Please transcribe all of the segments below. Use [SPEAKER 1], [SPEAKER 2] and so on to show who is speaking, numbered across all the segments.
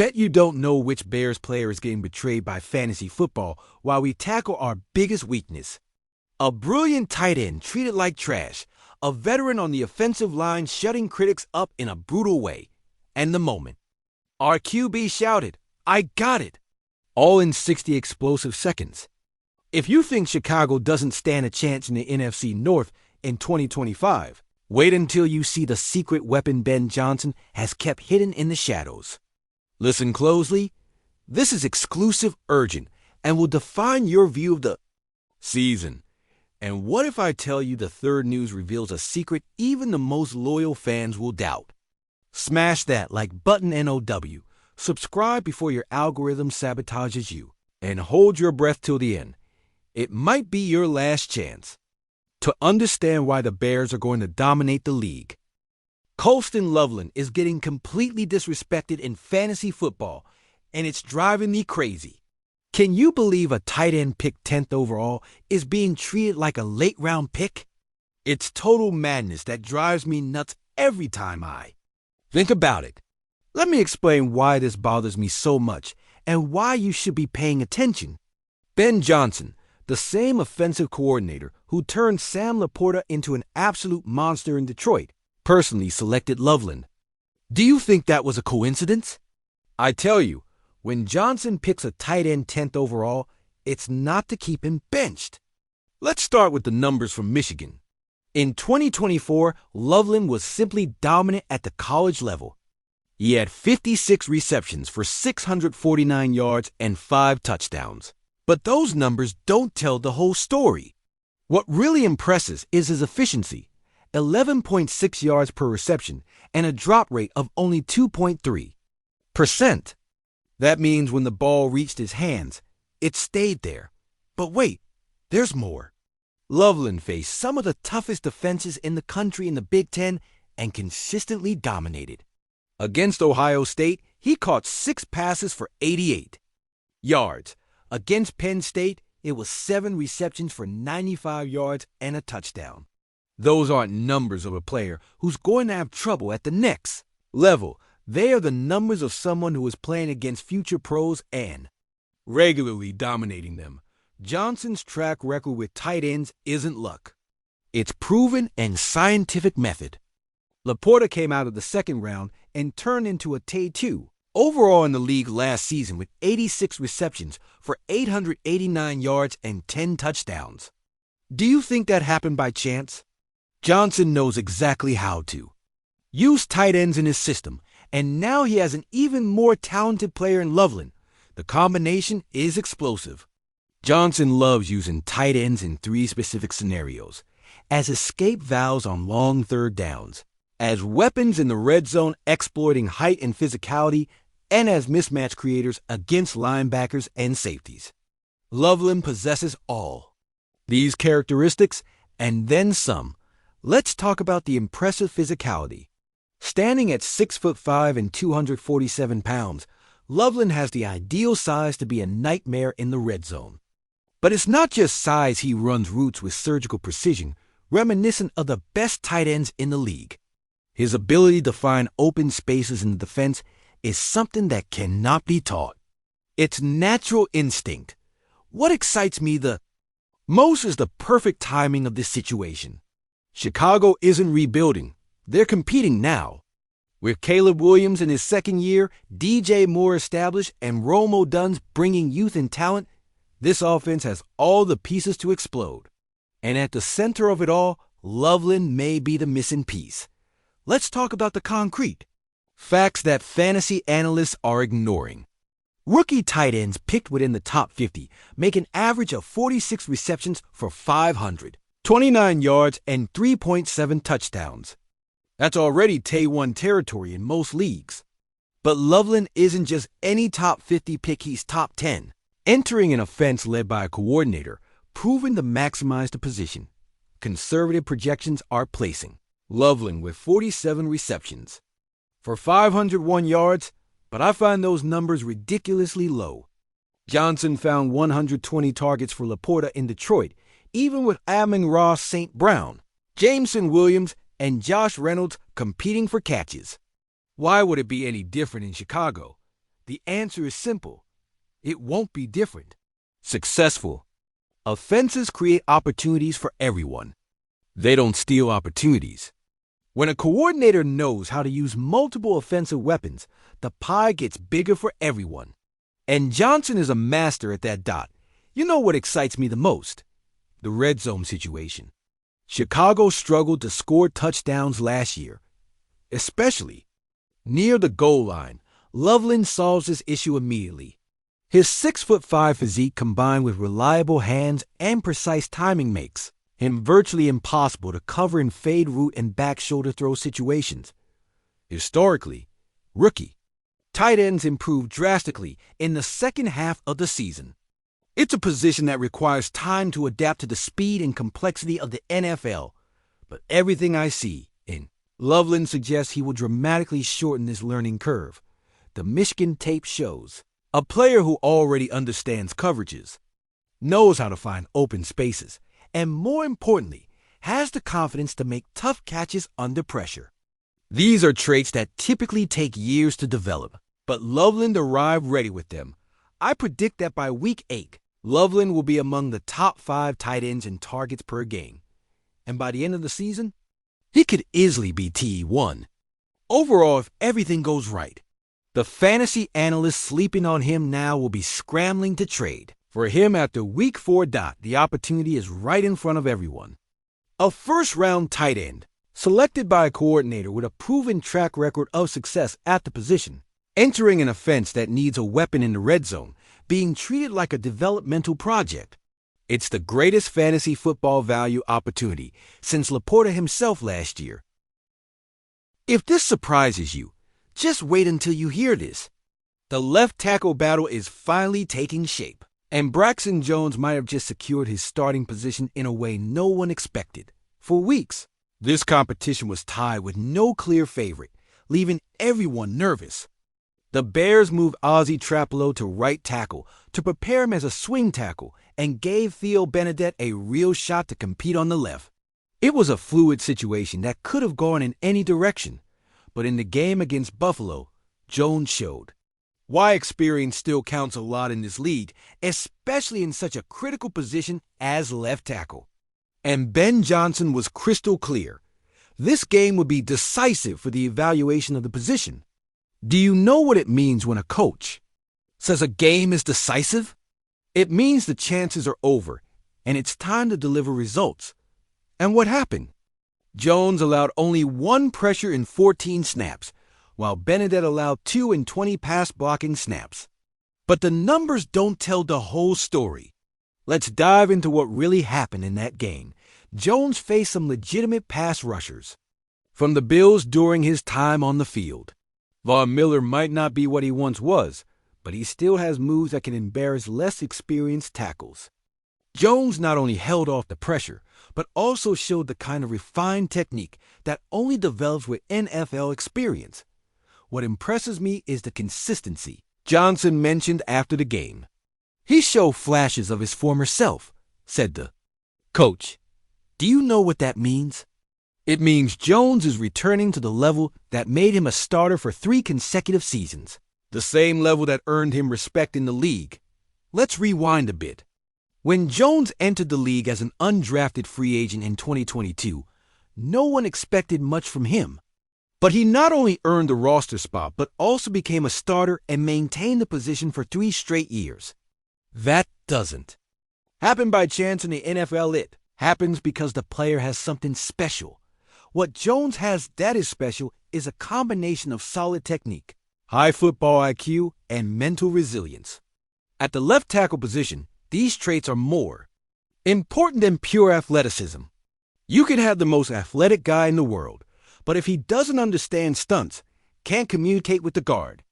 [SPEAKER 1] Bet you don't know which Bears player is getting betrayed by fantasy football while we tackle our biggest weakness. A brilliant tight end treated like trash, a veteran on the offensive line shutting critics up in a brutal way. And the moment. Our QB shouted, "I got it!" All in 60 explosive seconds. If you think Chicago doesn't stand a chance in the NFC North in 2025, wait until you see the secret weapon Ben Johnson has kept hidden in the shadows. Listen closely. This is exclusive, urgent, and will define your view of the season. And what if I tell you the third news reveals a secret even the most loyal fans will doubt? Smash that like button NOW. Subscribe before your algorithm sabotages you. And hold your breath till the end. It might be your last chance to understand why the Bears are going to dominate the league. Colston Loveland is getting completely disrespected in fantasy football, and it's driving me crazy. Can you believe a tight end picked 10th overall is being treated like a late-round pick? It's total madness that drives me nuts every time I think about it. Let me explain why this bothers me so much and why you should be paying attention. Ben Johnson, the same offensive coordinator who turned Sam Laporta into an absolute monster in Detroit, personally selected Loveland. Do you think that was a coincidence? I tell you, when Johnson picks a tight end 10th overall, it's not to keep him benched. Let's start with the numbers from Michigan. In 2024, Loveland was simply dominant at the college level. He had 56 receptions for 649 yards and 5 touchdowns. But those numbers don't tell the whole story. What really impresses is his efficiency, 11.6 yards per reception and a drop rate of only 2.3%. That means when the ball reached his hands, it stayed there. But wait, there's more. Loveland faced some of the toughest defenses in the country in the Big Ten and consistently dominated. Against Ohio State, he caught 6 passes for 88 yards. Against Penn State, it was 7 receptions for 95 yards and a touchdown. Those aren't numbers of a player who's going to have trouble at the next level. They are the numbers of someone who is playing against future pros and regularly dominating them. Johnson's track record with tight ends isn't luck. It's proven and scientific method. Laporta came out of the second round and turned into a Tay 2. Overall in the league last season with 86 receptions for 889 yards and 10 touchdowns. Do you think that happened by chance? Johnson knows exactly how to use tight ends in his system, and now he has an even more talented player in Loveland. The combination is explosive. Johnson loves using tight ends in 3 specific scenarios: as escape valves on long third downs, as weapons in the red zone exploiting height and physicality, and as mismatch creators against linebackers and safeties. Loveland possesses all these characteristics and then some. Let's talk about the impressive physicality. Standing at 6'5" and 247 pounds, Loveland has the ideal size to be a nightmare in the red zone. But it's not just size. He runs routes with surgical precision, reminiscent of the best tight ends in the league. His ability to find open spaces in the defense is something that cannot be taught. It's natural instinct. What excites me the most is the perfect timing of this situation. Chicago isn't rebuilding. They're competing now. With Caleb Williams in his second year, DJ Moore established, and Rome Oduns bringing youth and talent, this offense has all the pieces to explode. And at the center of it all, Loveland may be the missing piece. Let's talk about the concrete. Facts that fantasy analysts are ignoring. Rookie tight ends picked within the top 50 make an average of 46 receptions for 529 yards and 3.7 touchdowns. That's already Tay 1 territory in most leagues. But Loveland isn't just any top 50 pick, he's top 10. Entering an offense led by a coordinator, proven to maximize the position. Conservative projections are placing Loveland with 47 receptions for 501 yards, but I find those numbers ridiculously low. Johnson found 120 targets for Laporta in Detroit, even with Amon-Ra St. Brown, Jameson Williams, and Josh Reynolds competing for catches. Why would it be any different in Chicago? The answer is simple. It won't be different. Successful offenses create opportunities for everyone. They don't steal opportunities. When a coordinator knows how to use multiple offensive weapons, the pie gets bigger for everyone. And Johnson is a master at that. You know what excites me the most? The red zone situation. Chicago struggled to score touchdowns last year, especially near the goal line. Loveland solves this issue immediately. His 6'5" physique combined with reliable hands and precise timing makes him virtually impossible to cover in fade route and back shoulder throw situations. Historically, rookie tight ends improved drastically in the second half of the season. It's a position that requires time to adapt to the speed and complexity of the NFL, but everything I see in Loveland suggests he will dramatically shorten this learning curve. The Michigan tape shows a player who already understands coverages, knows how to find open spaces, and more importantly, has the confidence to make tough catches under pressure. These are traits that typically take years to develop, but Loveland arrived ready with them. I predict that by week 8, Loveland will be among the top 5 tight ends in targets per game. And by the end of the season, he could easily be TE1. Overall, if everything goes right, the fantasy analysts sleeping on him now will be scrambling to trade for him after week 4. The opportunity is right in front of everyone. A first-round tight end, selected by a coordinator with a proven track record of success at the position, entering an offense that needs a weapon in the red zone, being treated like a developmental project. It's the greatest fantasy football value opportunity since Laporta himself last year. If this surprises you, just wait until you hear this. The left tackle battle is finally taking shape, and Braxton Jones might have just secured his starting position in a way no one expected. For weeks, this competition was tied with no clear favorite, leaving everyone nervous. The Bears moved Ozzie Trapelo to right tackle to prepare him as a swing tackle and gave Theo Benedette a real shot to compete on the left. It was a fluid situation that could have gone in any direction, but in the game against Buffalo, Jones showed why experience still counts a lot in this league, especially in such a critical position as left tackle. And Ben Johnson was crystal clear. This game would be decisive for the evaluation of the position. Do you know what it means when a coach says a game is decisive? It means the chances are over, and it's time to deliver results. And what happened? Jones allowed only 1 pressure in 14 snaps, while Benedette allowed 2 in 20 pass-blocking snaps. But the numbers don't tell the whole story. Let's dive into what really happened in that game. Jones faced some legitimate pass rushers from the Bills during his time on the field. Von Miller might not be what he once was, but he still has moves that can embarrass less experienced tackles. Jones not only held off the pressure, but also showed the kind of refined technique that only develops with NFL experience. What impresses me is the consistency Johnson mentioned after the game. He showed flashes of his former self, said the coach. Do you know what that means? It means Jones is returning to the level that made him a starter for 3 consecutive seasons, the same level that earned him respect in the league. Let's rewind a bit. When Jones entered the league as an undrafted free agent in 2022, no one expected much from him. But he not only earned the roster spot, but also became a starter and maintained the position for 3 straight years. That doesn't happen by chance in the NFL. It happens because the player has something special. What Jones has that is special is a combination of solid technique, high football IQ, and mental resilience. At the left tackle position, these traits are more important than pure athleticism. You can have the most athletic guy in the world, but if he doesn't understand stunts, can't communicate with the guard,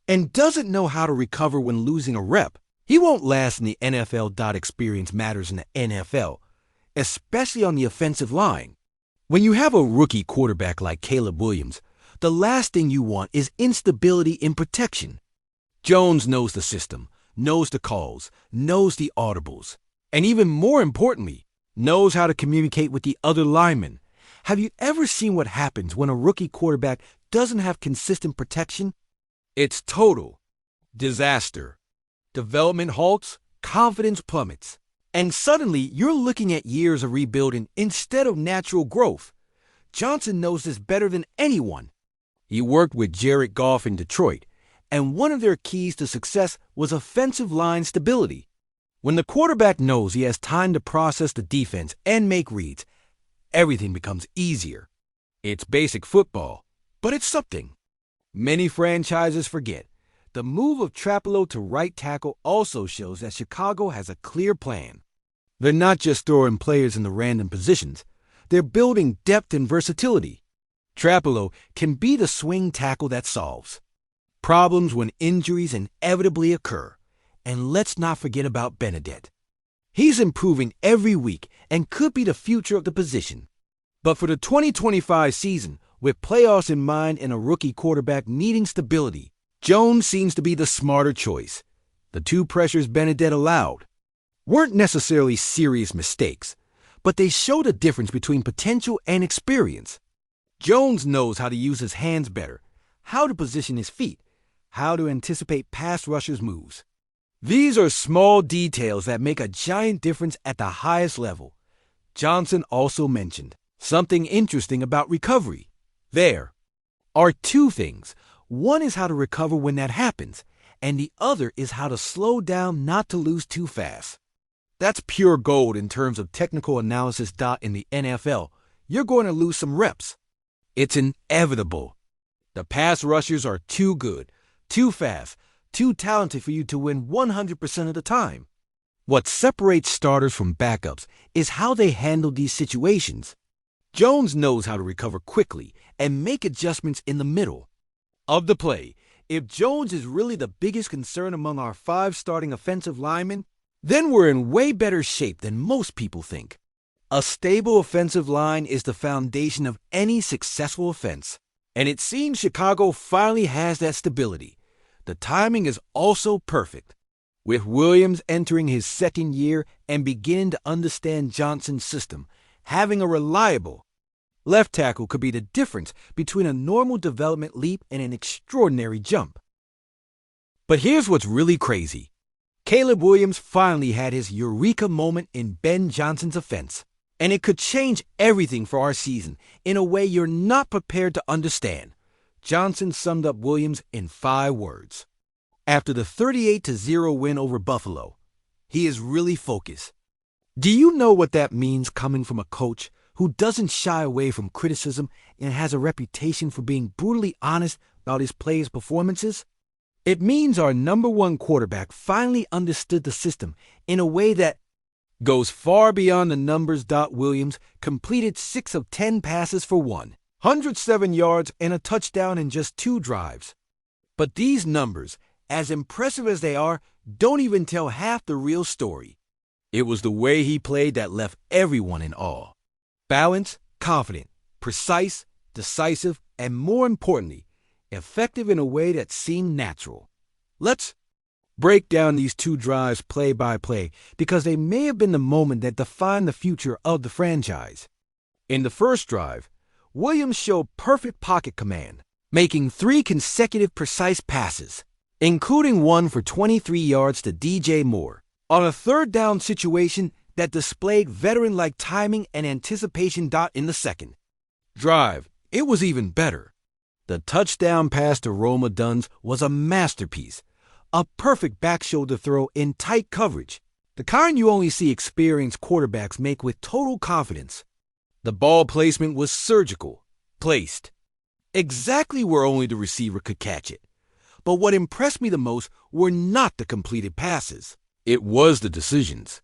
[SPEAKER 1] and doesn't know how to recover when losing a rep, he won't last in the NFL. Experience matters in the NFL, especially on the offensive line. When you have a rookie quarterback like Caleb Williams, the last thing you want is instability in protection. Jones knows the system, knows the calls, knows the audibles, and even more importantly, knows how to communicate with the other linemen. Have you ever seen what happens when a rookie quarterback doesn't have consistent protection? It's total Disaster. Development halts, confidence plummets. And suddenly, you're looking at years of rebuilding instead of natural growth. Johnson knows this better than anyone. He worked with Jared Goff in Detroit, and one of their keys to success was offensive line stability. When the quarterback knows he has time to process the defense and make reads, everything becomes easier. It's basic football, but it's something. Many franchises forget. The move of Trapelo to right tackle also shows that Chicago has a clear plan. They're not just throwing players in the random positions. They're building depth and versatility. Trapelo can be the swing tackle that solves problems when injuries inevitably occur. And let's not forget about Benedette. He's improving every week and could be the future of the position. But for the 2025 season, with playoffs in mind and a rookie quarterback needing stability, Jones seems to be the smarter choice. The two pressures Benedette allowed weren't necessarily serious mistakes, but they showed a difference between potential and experience. Jones knows how to use his hands better, how to position his feet, how to anticipate pass rushers' moves. These are small details that make a giant difference at the highest level. Johnson also mentioned something interesting about recovery. There are two things. One is how to recover when that happens, and the other is how to slow down not to lose too fast. That's pure gold in terms of technical analysis. In the NFL, you're going to lose some reps. It's inevitable. The pass rushers are too good, too fast, too talented for you to win 100% of the time. What separates starters from backups is how they handle these situations. Jones knows how to recover quickly and make adjustments in the middle of the play. If Jones is really the biggest concern among our 5 starting offensive linemen, then we're in way better shape than most people think. A stable offensive line is the foundation of any successful offense, and it seems Chicago finally has that stability. The timing is also perfect. With Williams entering his second year and beginning to understand Johnson's system, having a reliable left tackle could be the difference between a normal development leap and an extraordinary jump. But here's what's really crazy. Caleb Williams finally had his eureka moment in Ben Johnson's offense, and it could change everything for our season in a way you're not prepared to understand. Johnson summed up Williams in 5 words. After the 38-0 win over Buffalo, he is really focused. Do you know what that means coming from a coach who doesn't shy away from criticism and has a reputation for being brutally honest about his players' performances? It means our number 1 quarterback finally understood the system in a way that goes far beyond the numbers. Williams completed 6 of 10 passes for 107 yards and a touchdown in just 2 drives. But these numbers, as impressive as they are, don't even tell half the real story. It was the way he played that left everyone in awe. Balanced, confident, precise, decisive, and more importantly, effective in a way that seemed natural. Let's break down these 2 drives play by play because they may have been the moment that defined the future of the franchise. In the first drive, Williams showed perfect pocket command, making 3 consecutive precise passes, including one for 23 yards to DJ Moore, on a 3rd down situation that displayed veteran-like timing and anticipation. In the second drive, it was even better. The touchdown pass to Roma Duns was a masterpiece, a perfect back shoulder throw in tight coverage, the kind you only see experienced quarterbacks make with total confidence. The ball placement was surgical, placed exactly where only the receiver could catch it. But what impressed me the most were not the completed passes. It was the decisions.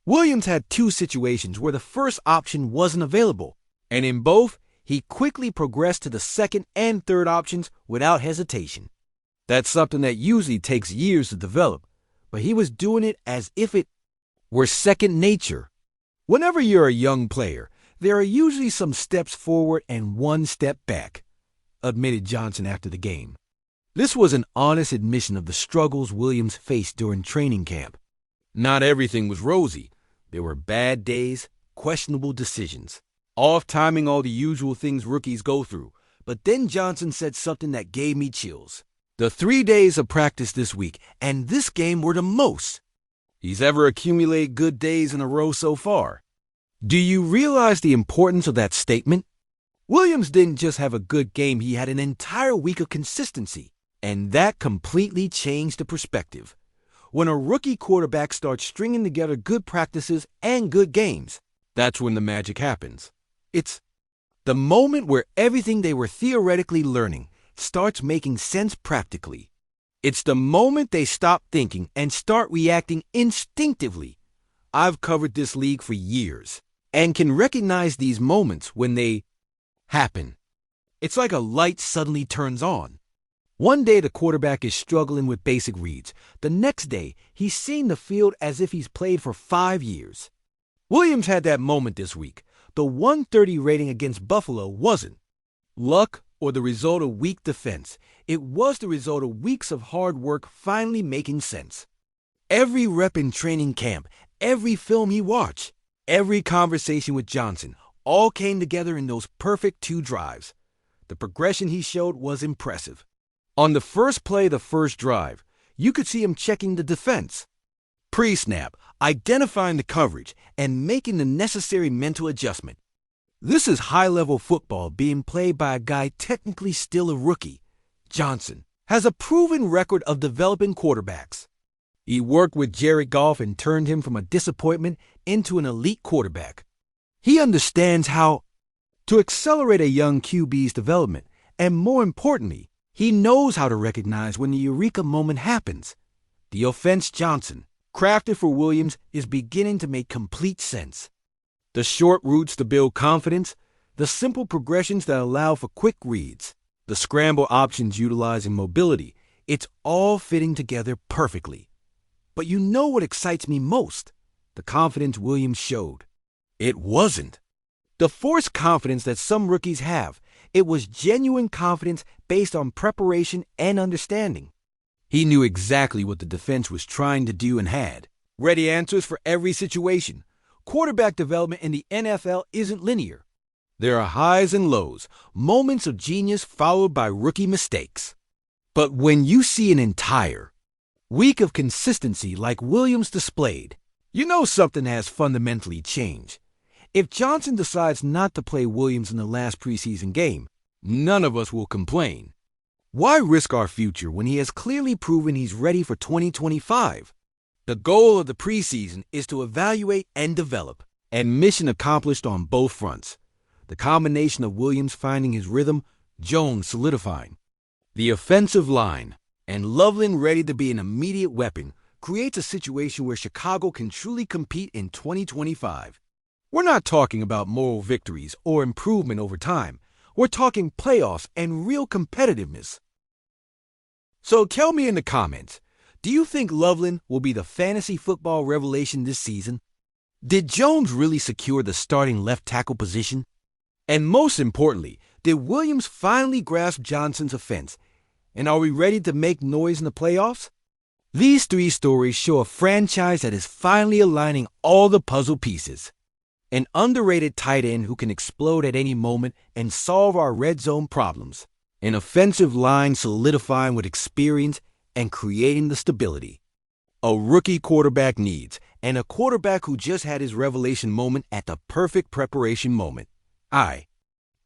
[SPEAKER 1] Williams had 2 situations where the first option wasn't available, and in both, he quickly progressed to the second and third options without hesitation. That's something that usually takes years to develop, but he was doing it as if it were second nature. Whenever you're a young player, there are usually some steps forward and 1 step back, admitted Johnson after the game. This was an honest admission of the struggles Williams faced during training camp. Not everything was rosy. There were bad days, questionable decisions, off timing, all the usual things rookies go through. But then Johnson said something that gave me chills. The 3 days of practice this week and this game were the most he's ever accumulated good days in a row so far. Do you realize the importance of that statement? Williams didn't just have a good game, he had an entire week of consistency, and that completely changed the perspective. When a rookie quarterback starts stringing together good practices and good games, that's when the magic happens. It's the moment where everything they were theoretically learning starts making sense practically. It's the moment they stop thinking and start reacting instinctively. I've covered this league for years and can recognize these moments when they happen. It's like a light suddenly turns on. One day the quarterback is struggling with basic reads. The next day, he's seeing the field as if he's played for 5 years. Williams had that moment this week. The 130 rating against Buffalo wasn't luck or the result of weak defense. It was the result of weeks of hard work finally making sense. Every rep in training camp, every film he watched, every conversation with Johnson, all came together in those perfect 2 drives. The progression he showed was impressive. On the first play of the first drive, you could see him checking the defense, pre-snap, identifying the coverage, and making the necessary mental adjustment. This is high-level football being played by a guy technically still a rookie. Johnson has a proven record of developing quarterbacks. He worked with Jared Goff and turned him from a disappointment into an elite quarterback. He understands how to accelerate a young QB's development, and more importantly, he knows how to recognize when the eureka moment happens. The offense Johnson crafted for Williams is beginning to make complete sense. The short routes to build confidence, the simple progressions that allow for quick reads, the scramble options utilizing mobility, it's all fitting together perfectly. But you know what excites me most? The confidence Williams showed. It wasn't the forced confidence that some rookies have. It was genuine confidence based on preparation and understanding. He knew exactly what the defense was trying to do and had ready answers for every situation. Quarterback development in the NFL isn't linear. There are highs and lows, moments of genius followed by rookie mistakes. But when you see an entire week of consistency like Williams displayed, you know something has fundamentally changed. If Johnson decides not to play Williams in the last preseason game, none of us will complain. Why risk our future when he has clearly proven he's ready for 2025? The goal of the preseason is to evaluate and develop, and mission accomplished on both fronts. The combination of Williams finding his rhythm, Jones solidifying the offensive line, and Loveland ready to be an immediate weapon creates a situation where Chicago can truly compete in 2025. We're not talking about moral victories or improvement over time. We're talking playoffs and real competitiveness. So tell me in the comments, do you think Loveland will be the fantasy football revelation this season? Did Jones really secure the starting left tackle position? And most importantly, did Williams finally grasp Johnson's offense? And are we ready to make noise in the playoffs? These 3 stories show a franchise that is finally aligning all the puzzle pieces. An underrated tight end who can explode at any moment and solve our red zone problems. An offensive line solidifying with experience and creating the stability a rookie quarterback needs, and a quarterback who just had his revelation moment at the perfect preparation moment. I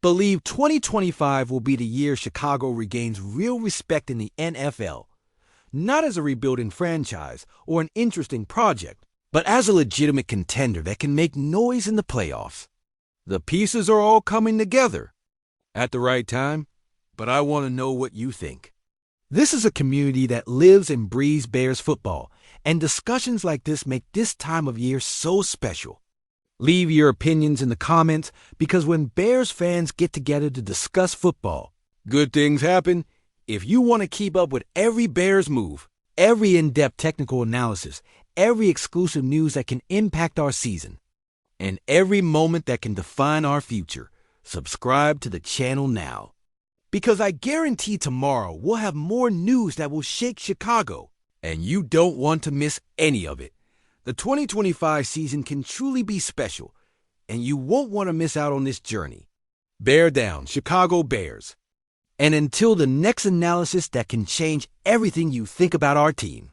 [SPEAKER 1] believe 2025 will be the year Chicago regains real respect in the NFL, not as a rebuilding franchise or an interesting project, but as a legitimate contender that can make noise in the playoffs. The pieces are all coming together at the right time, but I want to know what you think. This is a community that lives and breathes Bears football, and discussions like this make this time of year so special. Leave your opinions in the comments, because when Bears fans get together to discuss football, good things happen. If you want to keep up with every Bears move, every in-depth technical analysis, every exclusive news that can impact our season, and every moment that can define our future, subscribe to the channel now. Because I guarantee tomorrow we'll have more news that will shake Chicago, and you don't want to miss any of it. The 2025 season can truly be special, and you won't want to miss out on this journey. Bear down, Chicago Bears. And until the next analysis that can change everything you think about our team.